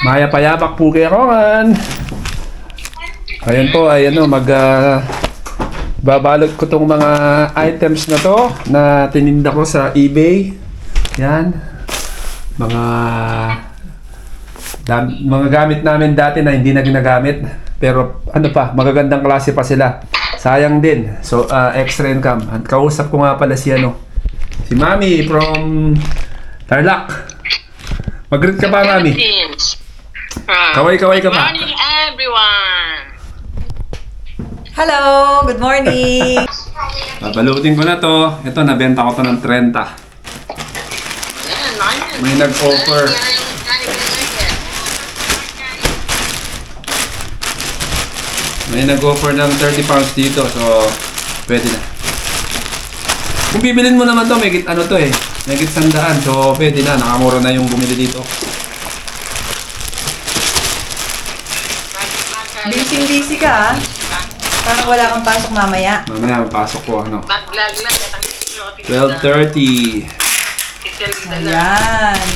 Maya payapak po kay Rowan. Ayan po, ayan o, babalot ko tong mga items na to na tininda ko sa eBay. Yan. Mga gamit namin dati na hindi na ginagamit. Pero ano pa, magagandang klase pa sila. Sayang din. So, extra income. At kausap ko nga pala si si Mami from Tarlac. Mag-greet ka pa, Mami. Kaway-kaway ka pa. Good morning, everyone. Hello! Good morning! Babalutin ko na to. Ito, nabenta ko to ng 30. May nag-offer. May nag-offer ng 30 pounds dito. So, pwede na. Kung bibilin mo naman to, may ano to eh. May 100. So, pwede na. Nakamura na yung bumili dito. Busy ka, ah. Parang wala kang pasok mamaya. Mamaya, pasok ko ano. Maglaglag at ang 12:30. Ayan.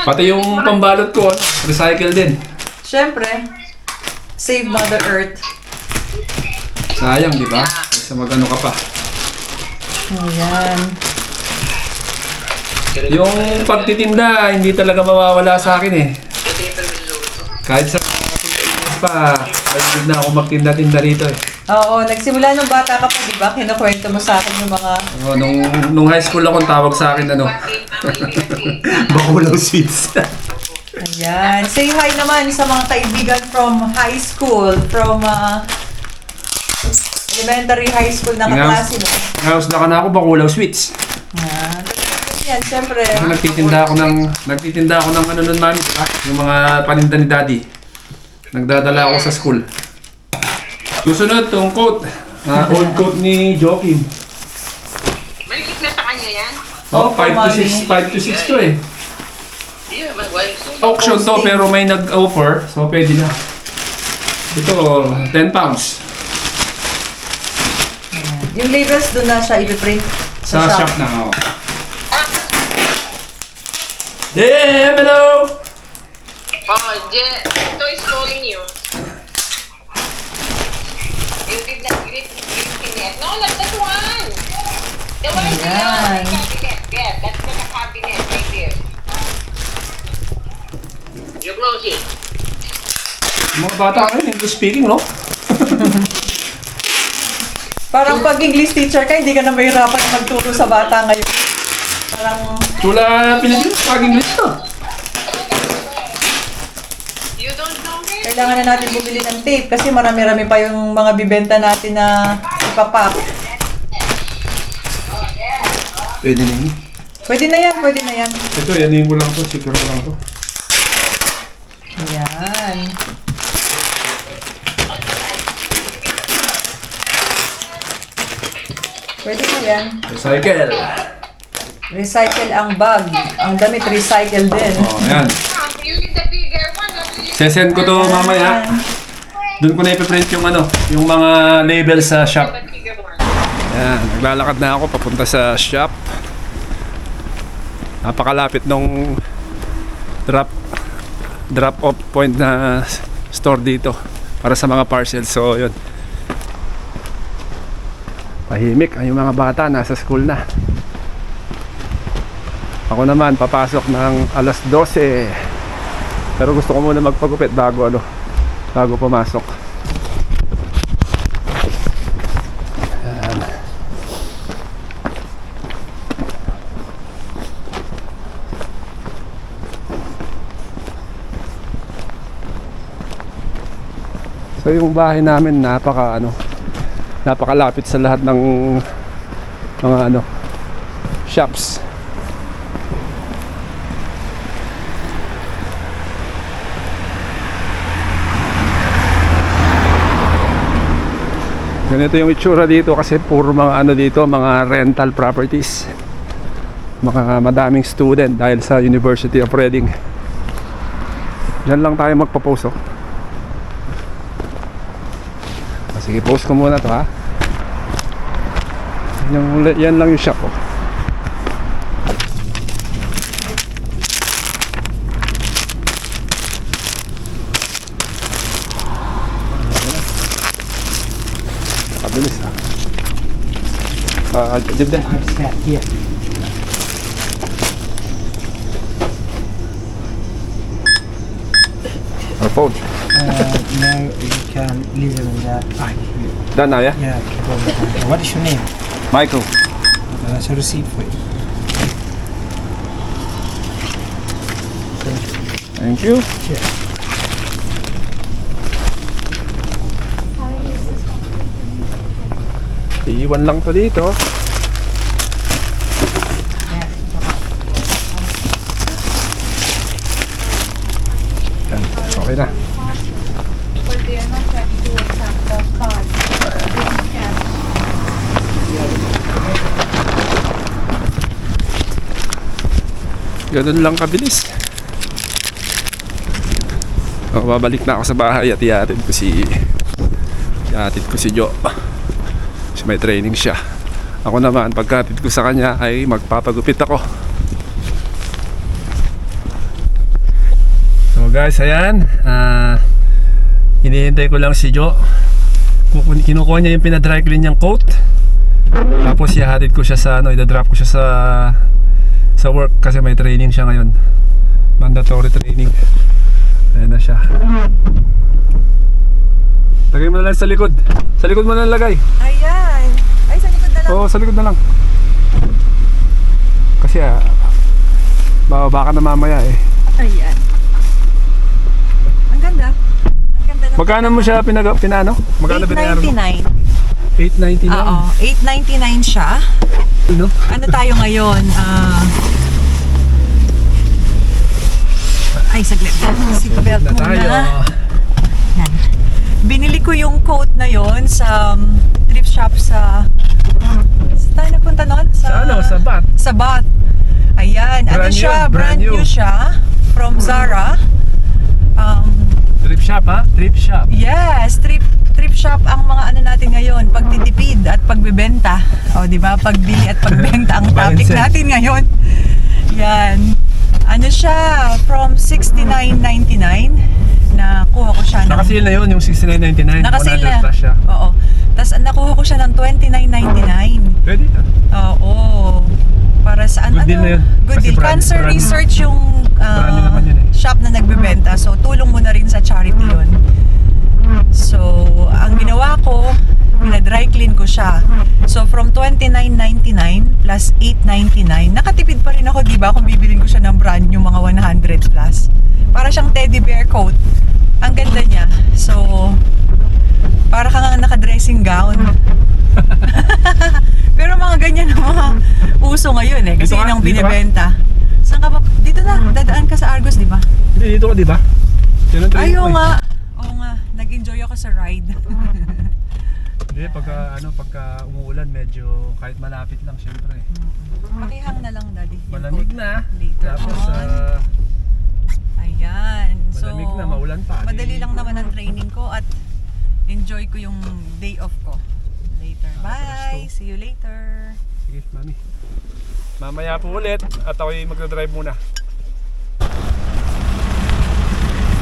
Pati yung pambalot ko, recycle din. Siyempre, save Mother Earth. Sayang, di ba? Sa magano ka pa. Ayan. Yung pagtitinda, hindi talaga mawawala sa akin eh. Kahit sa pa, hindi na ako magtinda-tinda rito eh. Oo, nagsimula nung bata ka pa, di ba? Kinukwento mo sa akin yung mga... Nung high school akong tawag sa akin Bakulaw Sweets. Ayan. Say hi naman sa mga kaibigan from high school, from elementary high school na kaklase mo. Ngayon na ako Bakulaw Sweets. Ayan. Yan, siyempre. Nagtitinda ako ng ano nun, Mami, yung mga paninda ni Daddy. Nagdadala ako sa school. Susunod, tong coat. Old coat ni Joaquin. Malikit na sa kanya yan? Oh, 5 to 6 to eh. Yeah, Auction to pero may nag-offer. So pwede na. Ito, 10 pounds. Yung labels doon na siya ipiprint Sa shop na, oh. Damn, hello! Oh, ito is calling you. You did not greet it. No, not that one. The one is Ayan. the cabinet. Yeah, that's the cabinet right there. You close it. Mga bata ngayon, English speaking, no? Parang pag English teacher ka, hindi ka na mahirapan magturo sa bata ngayon. Parang... Chula Pilipinas, pag English to. You don't know me? Kailangan na natin bumili ng tape kasi marami-rami pa yung mga bibenta natin na ipapap. Pwede na yun. Pwede na yan, pwede na yan. Ito, yanin mo lang to, secure ko lang to. Ayan. Pwede na yan. Recycle. Recycle ang bag. Ang damit, recycle din. Oh, ayan. You need the bigger one. Sesend ko to mamaya. Doon ko na ipiprint yung yung mga label sa shop. The bigger one. Ayan, naglalakad na ako papunta sa shop. Napakalapit nung drop off point na store dito para sa mga parcels. So yun, tahimik ang mga bata, nasa school na. Ako naman papasok ng alas 12, pero gusto ko muna magpagupit bago pumasok. So yung bahay namin napakalapit sa lahat ng mga shops. Ganito yung itsura dito kasi puro mga dito, mga rental properties. Mga madaming student dahil sa University of Reading. Diyan lang tayo magpo-post, oh. Sige, post ko muna to, ha. Yan lang yung shop, oh. Dibdib. Here. Our phone. Now you can leave it on that. Done now, yeah? Yeah, keep on that. What is your name? Michael. That's a receipt for you. Thank you. Iiwan lang to dito. Yan, okay na. Ganun lang kabilis. Babalik na ako sa bahay at iatid ko si Jo. So, may training siya. Ako naman, pagkatid ko sa kanya ay magpapagupit ako. So guys, ayan. Hinihintay ko lang si Jo. Kinukuha niya yung pinadry clean niyang coat. Tapos ihatid ko siya sa idadrop ko siya sa work kasi may training siya ngayon. Mandatory training. Ayan na siya. Lagay mo na lang sa likod. Sa likod mo na lang lagay. Ayan. Ay, sa likod na lang. Oo, sa likod na lang. Kasi baka na mamaya eh. Ayan. Ang ganda. Ang ganda na. Magkano mo siya pinano? Magkano binayaran mo? 899. 899. Oo, 899 siya. Ano? Ano tayo ngayon? Ay, saglit. Seatbelt Na tayo. muna. Yan. Binili ko yung coat na yon sa thrift shop sa... Saan tayo nagpunta nun? Sa BAT. Sa BAT. Ayan. Ano Brand new, siya? brand Brand new. new siya. From Zara. Thrift shop ha? Thrift shop. Yes, thrift shop ang mga ano natin ngayon, pagtitipid at pagbebenta. O, di ba? Pagbili at pagbenta ang topic Mindset. natin ngayon. Yan. Ano siya, from $69.99 nakuha ko siya ng... Nakasil na yun, yung 69.99. Nakasil 100 na. plus siya. Oo. Tapos nakuha ko siya ng $29.99. Pwede na. Oo. Para saan? Good deal na yun. Good Kasi deal. brand- Cancer brand- Research yung brand new naman yun eh. shop na nagbebenta. So, tulong mo na rin sa charity yun. So, ang ginawa ko, pinadry clean ko siya. So, from $29.99 plus $8.99, nakatipid pa rin ako, di ba? Kung bibilin ko siya ng brand new, mga 100 plus. Para siyang teddy bear coat. Ang ganda niya. So, para kang naka-dressing gown. Pero mga ganyan ang mga uso ngayon eh. Kasi Dito ka? yun ang Dito ka? binibenta. Saan ka ba? Dito na. Dadaan ka sa Argos, di ba? Hindi, dito ka, di ba? Yan ang training Ayaw ko eh. nga. Oo nga. Nag-enjoy ako sa ride. Hindi, pagka umuulan, medyo kahit malapit lang syempre. Pakihang na lang, Daddy. Yung Malamig coat. na. Later Tapos, on. Ayan. malamig na, maulan pa. Madali lang naman ang training ko at enjoy ko yung day off ko. Later. Bye! presto. See you later. Sige, mami. Mamaya po ulit at ako'y magdadrive muna.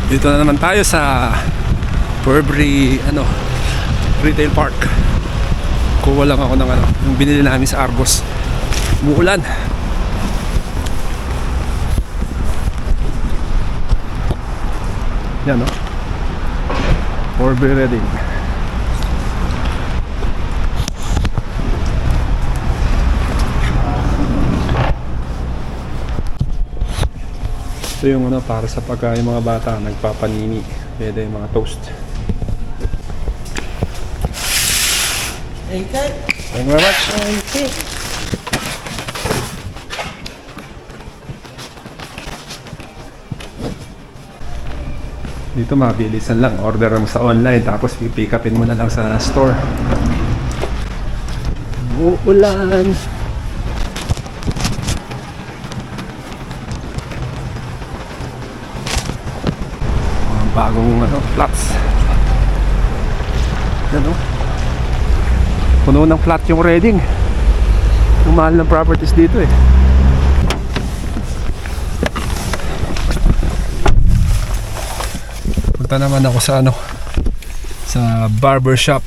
Dito na naman tayo sa Burberry Retail Park. Kuha lang ako ng yung binili namin sa Argos. Umuulan. Yan no. Burberry Reading. Ito yung para sa pagka yung mga bata nagpapanini. Pwede yung mga toast. Hey, cut. Thank you very much. Okay. Dito mabilisan lang. Order mo sa online tapos pipick upin mo na lang sa store. Uulan. Bagong flats. Yan puno ng flat yung Reading. Yung mahal ng properties dito eh. Punta naman ako sa sa barber shop.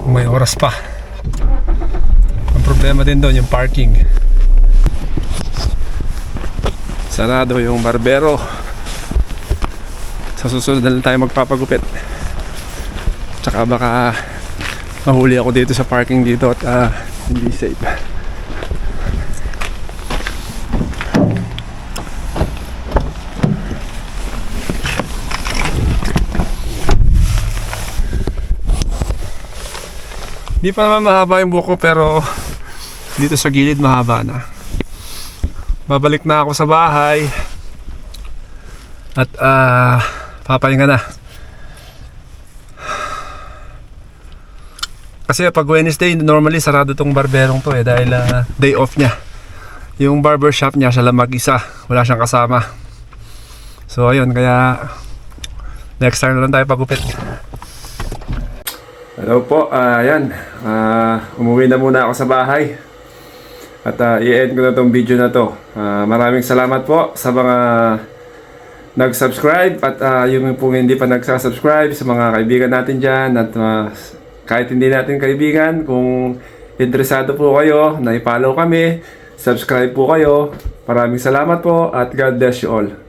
Kung may oras pa. problema din doon yung parking. Sarado yung barbero. Sa susunod na lang tayo magpapagupit. Tsaka baka mahuli ako dito sa parking dito at hindi safe. Di pa naman mahaba yung buko pero dito sa gilid mahaba na. Babalik na ako sa bahay at papahinga na. Kasi pag Wednesday normally sarado tong barberong to dahil day off niya. Yung barbershop niya siya lang mag-isa, wala siyang kasama. So ayun, kaya next time na lang tayo pagupit. Hello po, ayan. Umuwi na muna ako sa bahay. At i-end ko na tong video na to. Maraming salamat po sa mga nag-subscribe at yung pong hindi pa nagsasubscribe sa mga kaibigan natin dyan. At kahit hindi natin kaibigan, kung interesado po kayo na i-follow kami, subscribe po kayo. Maraming salamat po at God bless you all.